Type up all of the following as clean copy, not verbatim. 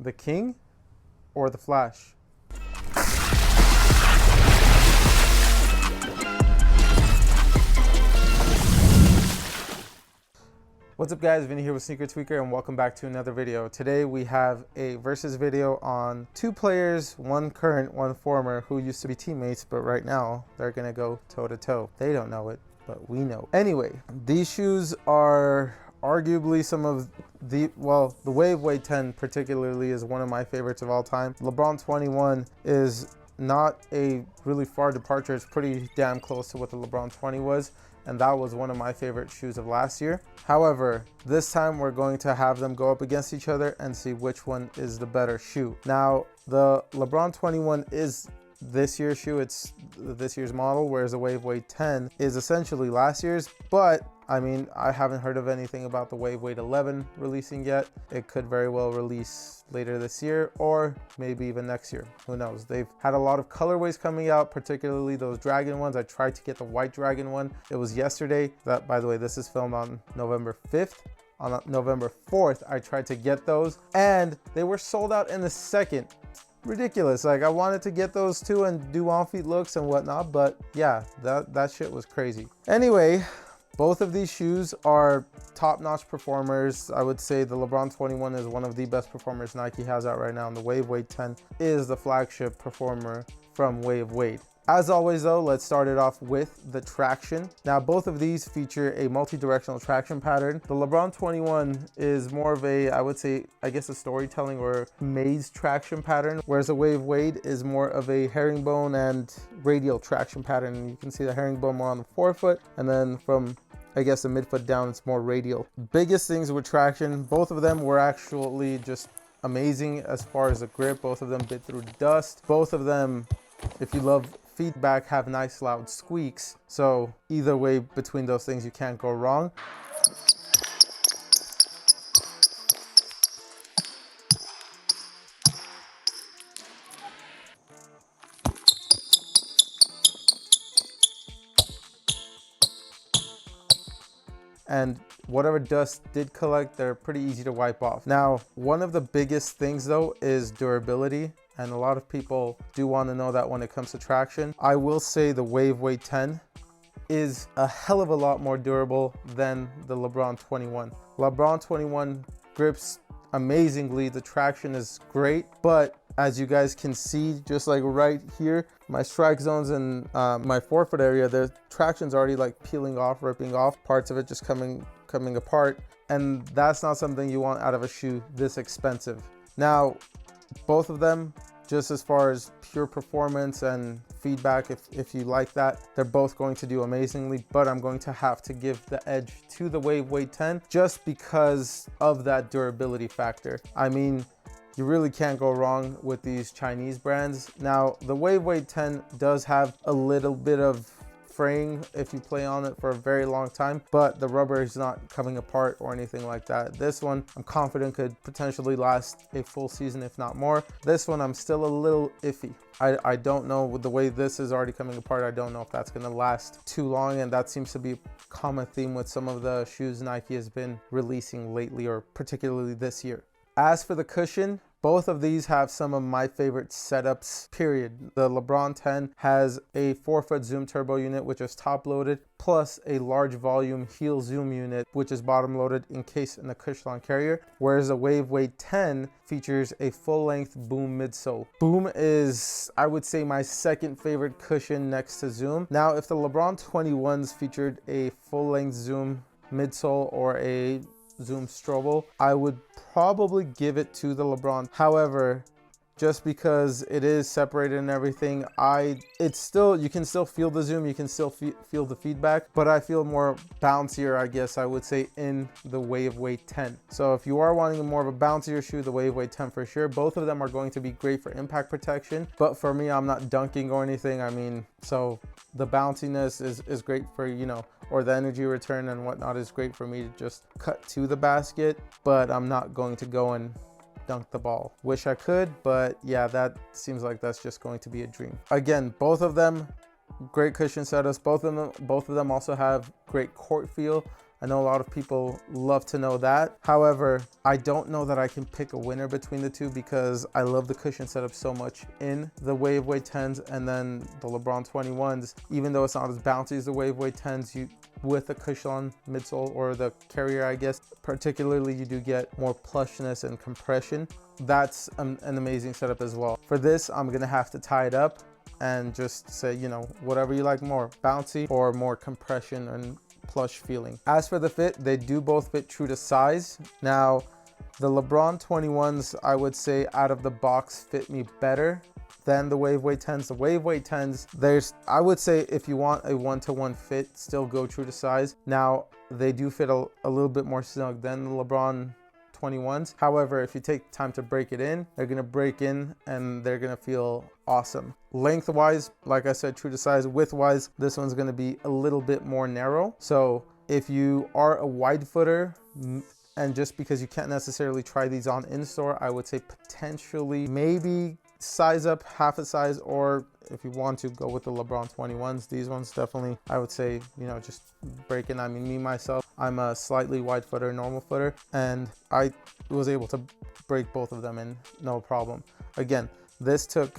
The King or the Flash? What's up guys, Vinny here with Sneaker Tweaker and welcome back to another video. Today we have a versus video on two players, one current, one former, who used to be teammates, but right now they're gonna go toe to toe. They don't know it, but we know. Anyway, these shoes are arguably some of the Wave Wade 10 particularly is one of my favorites of all time. LeBron 21 is not a really far departure. It's pretty damn close to what the LeBron 20 was. And that was one of my favorite shoes of last year. However, this time we're going to have them go up against each other and see which one is the better shoe. Now, the LeBron 21 is this year's shoe. It's this year's model, whereas the Wave Wade 10 is essentially last year's. But I mean, I haven't heard of anything about the Wave Wade 11 releasing yet. It could very well release later this year or maybe even next year. Who knows? They've had a lot of colorways coming out, particularly those dragon ones. I tried to get the white dragon one. It was yesterday. That, by the way, this is filmed on November 5th. On November 4th, I tried to get those and they were sold out in a second. Ridiculous. Like, I wanted to get those too and do on-feet looks and whatnot, but yeah, that shit was crazy. Anyway, both of these shoes are top-notch performers. I would say the LeBron 21 is one of the best performers Nike has out right now, and the Wave Wade 10 is the flagship performer from Wave Wade. As always though, let's start it off with the traction. Now, both of these feature a multi-directional traction pattern. The LeBron 21 is more of a, I would say, I guess a storytelling or maze traction pattern, whereas the Wave Wade is more of a herringbone and radial traction pattern. You can see the herringbone more on the forefoot, and then from, I guess, the midfoot down, it's more radial. Biggest things with traction, both of them were actually just amazing as far as the grip. Both of them bit through dust. Both of them, if you love feedback, have nice loud squeaks. So either way, between those things, you can't go wrong. And whatever dust did collect, they're pretty easy to wipe off. Now, one of the biggest things though is durability. And a lot of people do want to know that when it comes to traction. I will say the Wave Wade 10 is a hell of a lot more durable than the LeBron 21. LeBron 21 grips amazingly. The traction is great, but as you guys can see, just like right here, my strike zones and my forefoot area, the traction's already like peeling off, ripping off, parts of it just coming apart. And that's not something you want out of a shoe this expensive. Now, both of them, just as far as pure performance and feedback, if you like that, they're both going to do amazingly, but I'm going to have to give the edge to the Wave Wade 10 just because of that durability factor. I mean, you really can't go wrong with these Chinese brands. Now, the Wave Wade 10 does have a little bit of fraying if you play on it for a very long time, but the rubber is not coming apart or anything like that. This one, I'm confident could potentially last a full season, if not more. This one, I'm still a little iffy. I don't know, with the way this is already coming apart, I don't know if that's gonna last too long, and that seems to be a common theme with some of the shoes Nike has been releasing lately, or particularly this year. As for the cushion, both of these have some of my favorite setups, period. The LeBron 10 has a 4-foot zoom turbo unit, which is top loaded, plus a large volume heel zoom unit, which is bottom loaded encased in a Cushlon carrier. Whereas the Wave Wade 10 features a full length Boom midsole. Boom is, I would say, my second favorite cushion next to Zoom. Now, if the LeBron 21s featured a full length Zoom midsole or a Zoom Strobel, I would probably give it to the LeBron. However, just because it is separated and everything, it's still, you can still feel the zoom, you can still feel the feedback, but I feel more bouncier, I guess I would say, in the Wave Wade 10. So if you are wanting more of a bouncier shoe, the Wave Wade 10 for sure. Both of them are going to be great for impact protection, but for me, I'm not dunking or anything. I mean, so the bounciness is great for, you know, or the energy return and whatnot is great for me to just cut to the basket, but I'm not going to go and dunk the ball. Wish I could, but yeah, that seems like that's just going to be a dream. Again, both of them great cushion setups. Both of them also have great court feel. I know a lot of people love to know that. However, I don't know that I can pick a winner between the two because I love the cushion setup so much in the Wave Weight 10s and then the LeBron 21s. Even though it's not as bouncy as the Wave Weight 10s, with the cushion midsole or the carrier, I guess, particularly, you do get more plushness and compression. That's an amazing setup as well. For this, I'm gonna have to tie it up and just say, you know, whatever you like more, bouncy or more compression and plush feeling. As for the fit, they do both fit true to size. Now, the LeBron 21s, I would say out of the box fit me better than the Wave Weight 10s. The Wave Weight 10s, I would say if you want a one-to-one fit, still go true to size. Now, they do fit a little bit more snug than the LeBron 21s. However, if you take time to break it in, they're gonna break in and they're gonna feel awesome. Lengthwise, like I said, true to size. Widthwise, this one's gonna be a little bit more narrow. So if you are a wide footer, and just because you can't necessarily try these on in store, I would say potentially maybe size up half a size, or if you want to go with the LeBron 21s, these ones definitely, I would say, you know, just break in. I mean, me myself, I'm a slightly wide footer, normal footer, and I was able to break both of them in no problem. Again, this took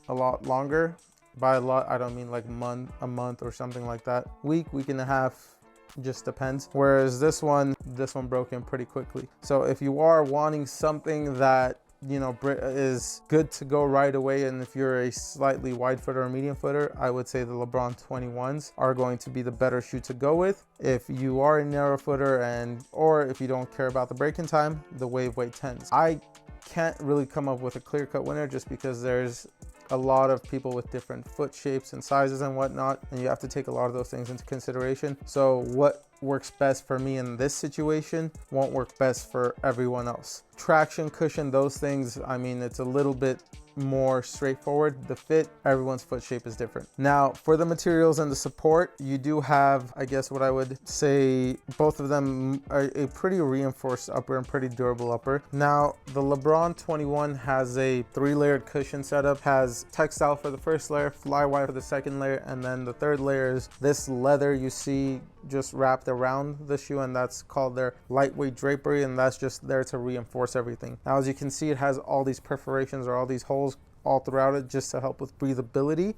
a lot longer. By a lot, I don't mean like a month or something like that. Week and a half, just depends. Whereas this one broke in pretty quickly. So if you are wanting something that, you know, is good to go right away, and if you're a slightly wide footer or medium footer, I would say the LeBron 21s are going to be the better shoe to go with. If you are a narrow footer or if you don't care about the break-in time, the Wave Weight 10s. I can't really come up with a clear-cut winner just because there's a lot of people with different foot shapes and sizes and whatnot, and you have to take a lot of those things into consideration. So what works best for me in this situation won't work best for everyone else. Traction, cushion, those things, I mean, it's a little bit more straightforward. The fit, everyone's foot shape is different. Now, for the materials and the support, you do have, I guess what I would say, both of them are a pretty reinforced upper and pretty durable upper. Now, the LeBron 21 has a 3-layered cushion setup, has textile for the first layer, flywire for the second layer, and then the third layer is this leather you see just wrapped around the shoe, and that's called their lightweight drapery, and that's just there to reinforce everything. Now, as you can see, it has all these perforations or all these holes all throughout it just to help with breathability.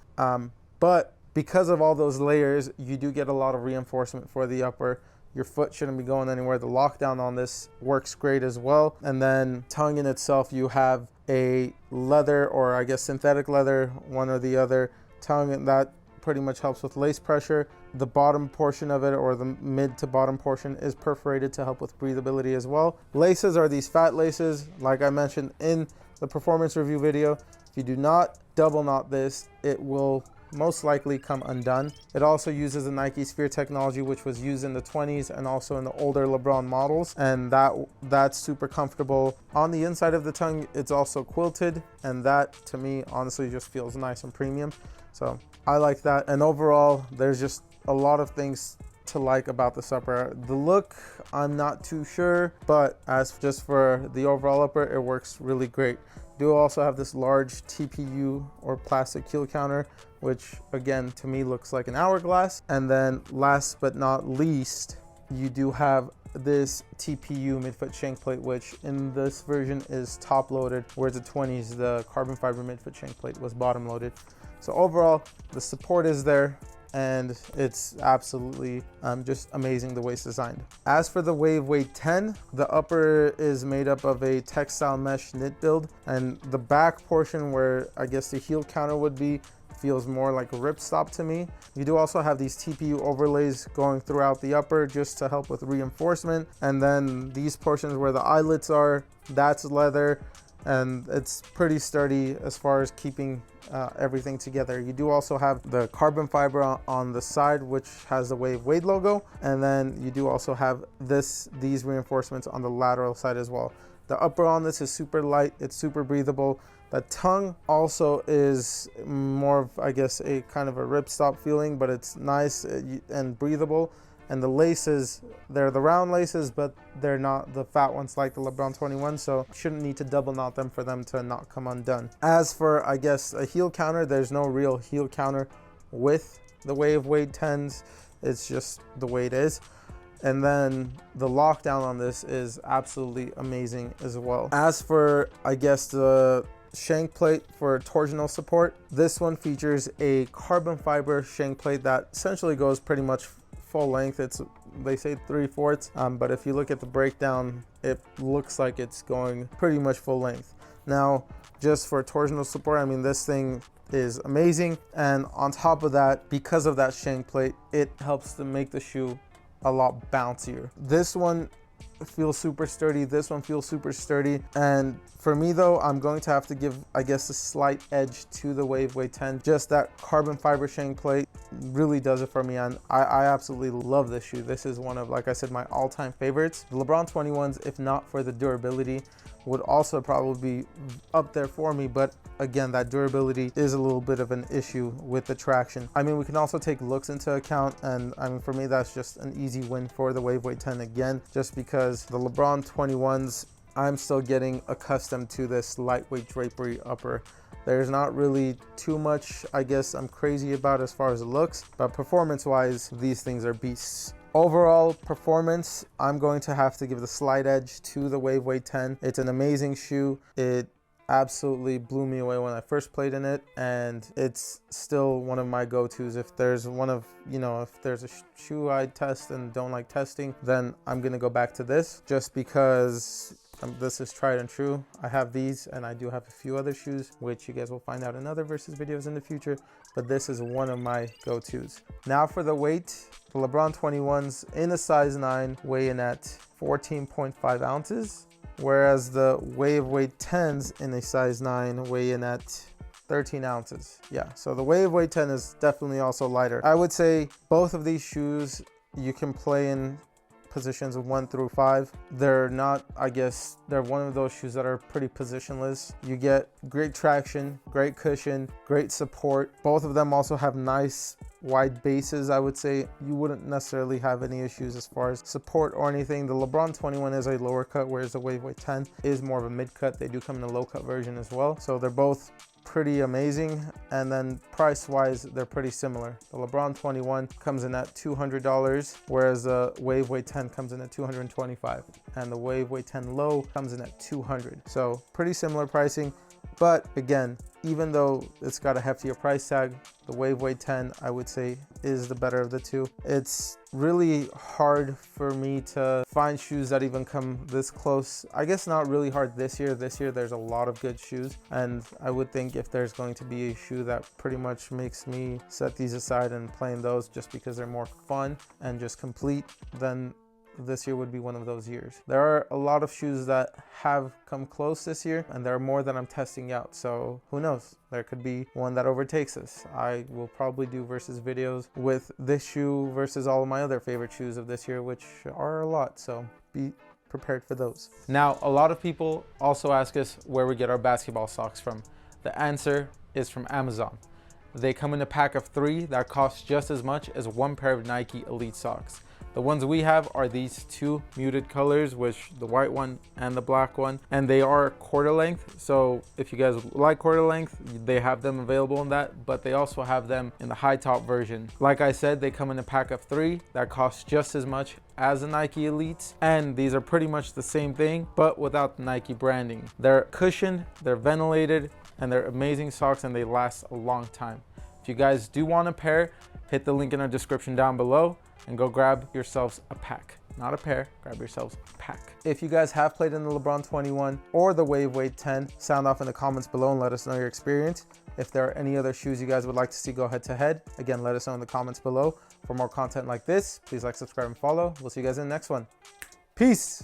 But because of all those layers, you do get a lot of reinforcement for the upper. Your foot shouldn't be going anywhere. The lockdown on this works great as well. And then tongue in itself, you have a leather, or I guess synthetic leather, one or the other tongue, and that pretty much helps with lace pressure. The bottom portion of it, or the mid to bottom portion, is perforated to help with breathability as well. Laces are these fat laces, like I mentioned in the performance review video. If you do not double knot this, it will most likely come undone. It also uses the Nike Sphere technology, which was used in the 20s and also in the older LeBron models, and that's super comfortable. On the inside of the tongue, it's also quilted, and that to me honestly just feels nice and premium. So I like that. And overall, there's just a lot of things to like about this upper. The look, I'm not too sure, but as just for the overall upper, it works really great. Do also have this large TPU or plastic heel counter, which again to me looks like an hourglass. And then last but not least, you do have this TPU midfoot shank plate, which in this version is top loaded, whereas the 20s, the carbon fiber midfoot shank plate was bottom loaded. So overall, the support is there, and it's absolutely just amazing the way it's designed. As for the Wave Weight 10, the upper is made up of a textile mesh knit build, and the back portion where I guess the heel counter would be feels more like a ripstop to me. You do also have these TPU overlays going throughout the upper just to help with reinforcement, and then these portions where the eyelets are, that's leather, and it's pretty sturdy as far as keeping everything together. You do also have the carbon fiber on the side, which has the Wave Wade logo, and then you do also have these reinforcements on the lateral side as well. The upper on this is super light, it's super breathable. The tongue also is more of, I guess, a kind of a ripstop feeling, but it's nice and breathable. And the laces, they're the round laces, but they're not the fat ones like the LeBron 21, so shouldn't need to double knot them for them to not come undone. As for, I guess, a heel counter, there's no real heel counter with the Wave Weight 10s. It's just the way it is. And then the lockdown on this is absolutely amazing as well. As for, I guess, the shank plate for torsional support, this one features a carbon fiber shank plate that essentially goes pretty much full length. They say 3/4, but if you look at the breakdown, it looks like it's going pretty much full length. Now, just for torsional support, I mean, this thing is amazing. And on top of that, because of that shank plate, it helps to make the shoe a lot bouncier. This one feels super sturdy. This one feels super sturdy. And for me though, I'm going to have to give, I guess, a slight edge to the Wade 10. Just that carbon fiber shank plate really does it for me. And I absolutely love this shoe. This is one of, like I said, my all-time favorites. The LeBron 21s, if not for the durability, would also probably be up there for me. But again, that durability is a little bit of an issue with the traction. I mean, we can also take looks into account, and I mean, for me, that's just an easy win for the Wade 10 again, just because the LeBron 21s, I'm still getting accustomed to this lightweight drapery upper. There's not really too much, I guess, I'm crazy about as far as it looks, but performance-wise, these things are beasts. Overall performance, I'm going to have to give the slight edge to the Wade 10. It's an amazing shoe. It absolutely blew me away when I first played in it, and it's still one of my go-tos. If there's one of, if there's a shoe I test and don't like testing, then I'm gonna go back to this, just because this is tried and true. I have these, and I do have a few other shoes, which you guys will find out in other versus videos in the future, but this is one of my go-tos. Now for the weight, the LeBron 21s in a size 9 weigh in at 14.5 ounces, whereas the Wade 10s in a size 9 weigh in at 13 ounces. Yeah, so the Wade 10 is definitely also lighter. I would say both of these shoes you can play in positions of 1 through 5. They're not, I guess, they're one of those shoes that are pretty positionless. You get great traction, great cushion, great support. Both of them also have nice wide bases. I would say you wouldn't necessarily have any issues as far as support or anything. The LeBron 21 is a lower cut, whereas the Wade 10 is more of a mid cut. They do come in a low cut version as well. So they're both pretty amazing, and then price wise they're pretty similar. The LeBron 21 comes in at $200, whereas the Wade 10 comes in at $225, and the Wade 10 low comes in at $200. So pretty similar pricing, but again, even though it's got a heftier price tag, the Wade 10 I would say is the better of the two. It's really hard for me to find shoes that even come this close. I guess not really hard this year. This year there's a lot of good shoes, and I would think if there's going to be a shoe that pretty much makes me set these aside and play in those just because they're more fun and just complete, then this year would be one of those years. There are a lot of shoes that have come close this year, and there are more that I'm testing out, so who knows, there could be one that overtakes us. I will probably do versus videos with this shoe versus all of my other favorite shoes of this year, which are a lot, so be prepared for those. Now, a lot of people also ask us where we get our basketball socks from. The answer is from Amazon. They come in a pack of 3 that cost just as much as one pair of Nike Elite socks. The ones we have are these 2 muted colors, which the white one and the black one, and they are quarter length. So if you guys like quarter length, they have them available in that, but they also have them in the high top version. Like I said, they come in a pack of 3 that cost just as much as the Nike Elites, and these are pretty much the same thing, but without the Nike branding. They're cushioned, they're ventilated, and they're amazing socks, and they last a long time. If you guys do want a pair, hit the link in our description down below and go grab yourselves a pack. Not a pair, grab yourselves a pack. If you guys have played in the LeBron 21 or the Wade 10, sound off in the comments below and let us know your experience. If there are any other shoes you guys would like to see go head to head, again, let us know in the comments below. For more content like this, please like, subscribe, and follow. We'll see you guys in the next one. Peace.